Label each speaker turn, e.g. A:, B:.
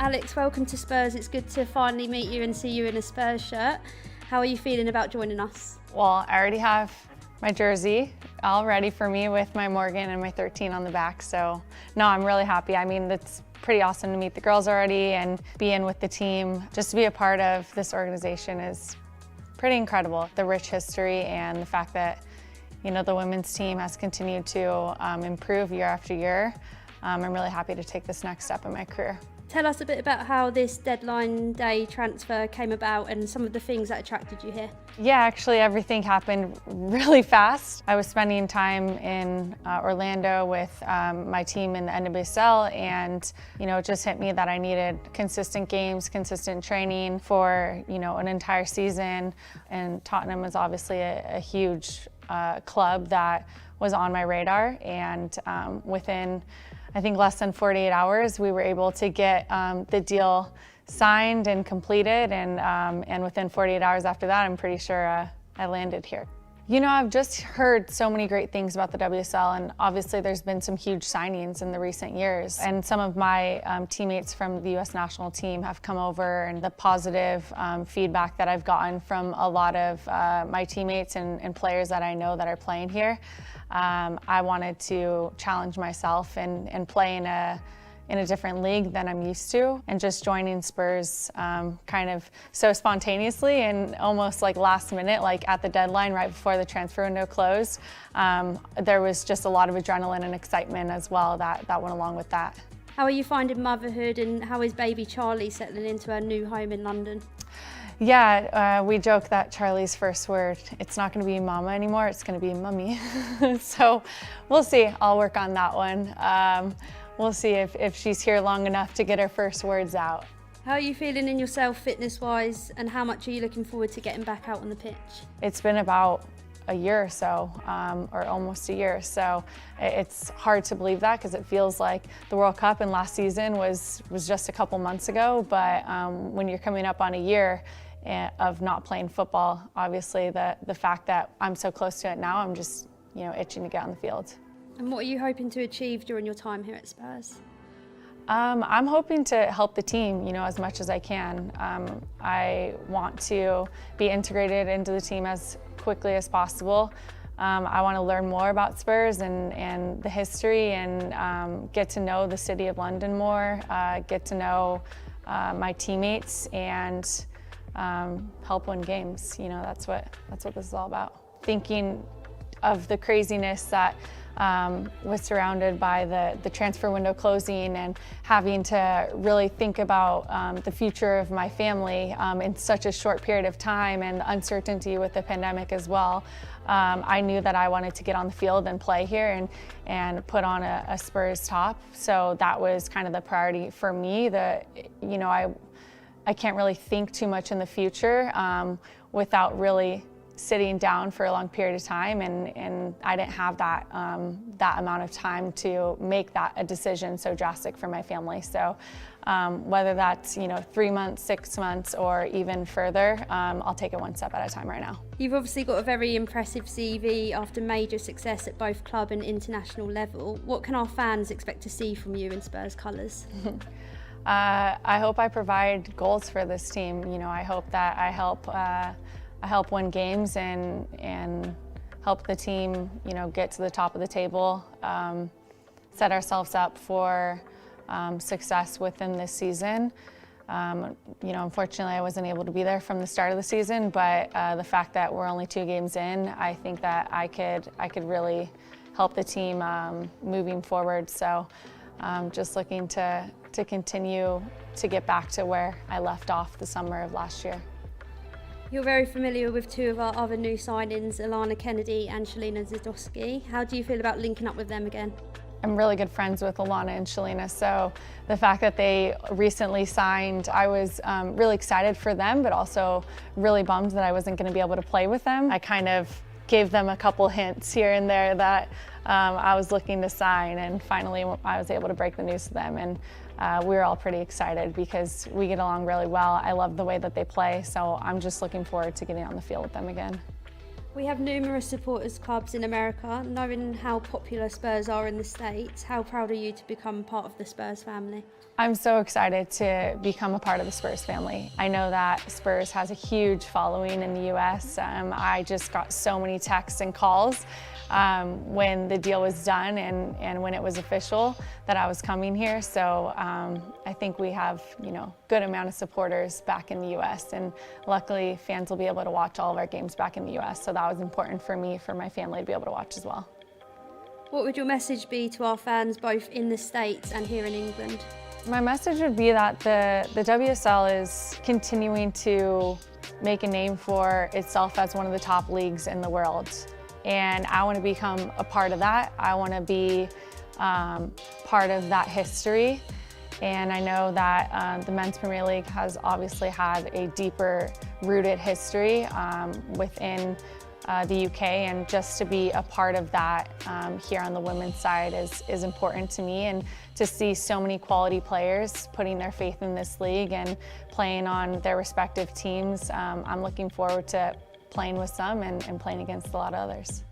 A: Alex, welcome to Spurs. It's good to finally meet you and see you in a Spurs shirt. How are you feeling about joining us?
B: Well, I already have my jersey all ready for me with my Morgan and my 13 on the back, so no, I'm really happy. I mean, it's pretty awesome to meet the girls already and be in with the team. Just to be a part of this organization is pretty incredible. The rich history and the fact that, you know, the women's team has continued to improve year after year. I'm really happy to take this next step in my career.
A: Tell us a bit about how this deadline day transfer came about and some of the things that attracted you here.
B: Yeah, actually everything happened really fast. I was spending time in Orlando with my team in the NWSL, and you know, it just hit me that I needed consistent games, consistent training for, you know, an entire season. And Tottenham was obviously a huge club that was on my radar, and within I think less than 48 hours, we were able to get the deal signed and completed, and within 48 hours after that, I'm pretty sure I landed here. You know, I've just heard so many great things about the WSL, and obviously there's been some huge signings in the recent years. And some of my teammates from the US national team have come over, and the positive feedback that I've gotten from a lot of my teammates and players that I know that are playing here. I wanted to challenge myself and play in a different league than I'm used to, and just joining Spurs kind of so spontaneously and almost like last minute, like at the deadline right before the transfer window closed. There was just a lot of adrenaline and excitement as well that went along with that.
A: How are you finding motherhood, and how is baby Charlie settling into her new home in London?
B: Yeah, we joke that Charlie's first word, it's not going to be mama anymore, it's going to be mummy. So we'll see. I'll work on that one. We'll see if she's here long enough to get her first words out.
A: How are you feeling in yourself fitness-wise, and how much are you looking forward to getting back out on the pitch?
B: It's been about a year or so, or almost a year, so it's hard to believe that because it feels like the World Cup and last season was just a couple months ago, but when you're coming up on a year of not playing football, obviously the fact that I'm so close to it now, I'm just, you know, itching to get on the field.
A: And what are you hoping to achieve during your time here at Spurs?
B: I'm hoping to help the team, you know, as much as I can. I want to be integrated into the team as quickly as possible. I want to learn more about Spurs and the history, and get to know the city of London more, get to know my teammates, and help win games. You know, that's what this is all about. Thinking of the craziness that was surrounded by the transfer window closing, and having to really think about the future of my family in such a short period of time, and the uncertainty with the pandemic as well. I knew that I wanted to get on the field and play here and put on a Spurs top. So that was kind of the priority for me. You know, I can't really think too much in the future without really sitting down for a long period of time, and I didn't have that amount of time to make that a decision so drastic for my family. So whether that's, you know, 3 months, 6 months, or even further, I'll take it one step at a time right now.
A: You've obviously got a very impressive CV after major success at both club and international level. What can our fans expect to see from you in Spurs colours?
B: I hope I provide goals for this team. You know, I hope that I help win games and help the team, you know, get to the top of the table, set ourselves up for success within this season. You know, unfortunately, I wasn't able to be there from the start of the season, but the fact that we're only 2 games in, I think that I could really help the team moving forward. So just looking to continue to get back to where I left off the summer of last year.
A: You're very familiar with 2 of our other new signings, Alana Kennedy and Shalina Zdowski. How do you feel about linking up with them again?
B: I'm really good friends with Alana and Shalina, so the fact that they recently signed, I was really excited for them, but also really bummed that I wasn't going to be able to play with them. I kind of gave them a couple hints here and there that I was looking to sign, and finally I was able to break the news to them, and we were all pretty excited because we get along really well. I love the way that they play, so I'm just looking forward to getting on the field with them again.
A: We have numerous supporters clubs in America. Knowing how popular Spurs are in the States, how proud are you to become part of the Spurs family?
B: I'm so excited to become a part of the Spurs family. I know that Spurs has a huge following in the US. I just got so many texts and calls when the deal was done and when it was official that I was coming here. So I think we have, good amount of supporters back in the US, and luckily fans will be able to watch all of our games back in the US. So that was important for me, for my family to be able to watch as well.
A: What would your message be to our fans both in the States and here in England?
B: My message would be that the WSL is continuing to make a name for itself as one of the top leagues in the world. And I want to become a part of that. I want to be part of that history. And I know that the Men's Premier League has obviously had a deeper rooted history within the UK, and just to be a part of that here on the women's side is important to me, and to see so many quality players putting their faith in this league and playing on their respective teams. I'm looking forward to playing with some and playing against a lot of others.